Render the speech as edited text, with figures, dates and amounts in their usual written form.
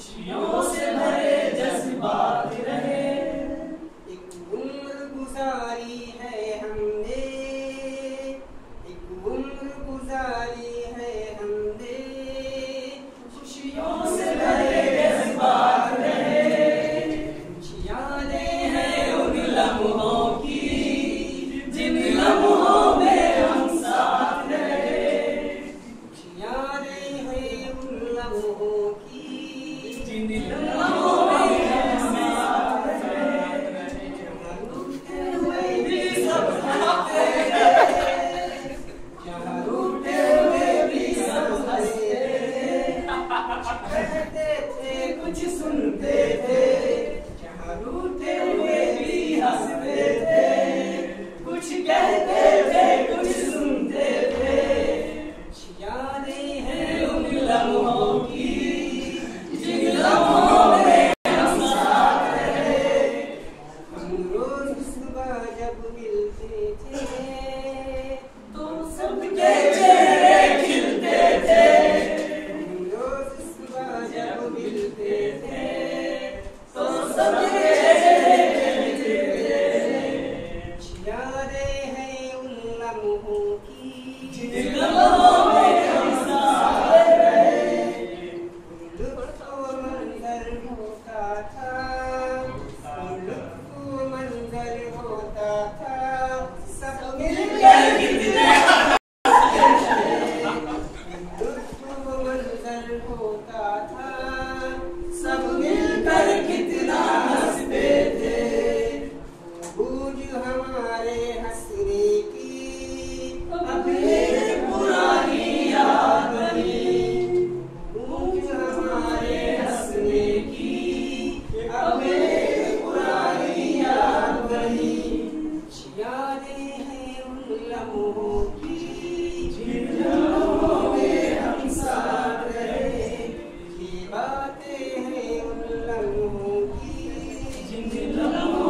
खुशियों से भरे जज्बात रहे। एक उम्र गुजारी है हमने, एक उम्र गुजारी है हमने, खुशियों से भरे जज्बात रहे। कुछ यादें हैं उन लम्हों की, जिन लम्हों में हम साथ रहे। कुछ यादें हैं उन लम्हों की, जिन लम्हों में हम साथ रहे। रूठे हुए भी सब हंसते रहे, जहाँ रूठे हुए भी सब हंसते कहते थे, कुछ सुनते थे। जहाँ रूठे हुए भी हंसते थे, कुछ कहते थे, कुछ सुनते थे। कुछ यादें हैं हैं उन लम्हों की, जिन लम्हों में हम साथ रहे। हम रोज सुबह जब मिलते थे, तो सबके चेहरे खिलते थे। हम रोज सुबह जब मिलते थे, तो सबके चेहरे खिलते थे। कुछ यादें हैं उन लम्हों की, जिन लम्हों में हम साथ रहे। लुत्फ मंजर होता था, लुत्फ मंजर होता था, सब मिलकर कितने लुत्फ मंजर होता था, सब मिलकर कितना हंसते थे। बूझ हमारे हंसने की अब एक पुरानी याद बनी, बूझ हमारे हंसने की अब एक पुरानी याद बनी। यादें हैं उन लम्हों की, जिन लम्हों में हम साथ रहे। ये बातें हैं उन लम्हों की, जिन लम्हों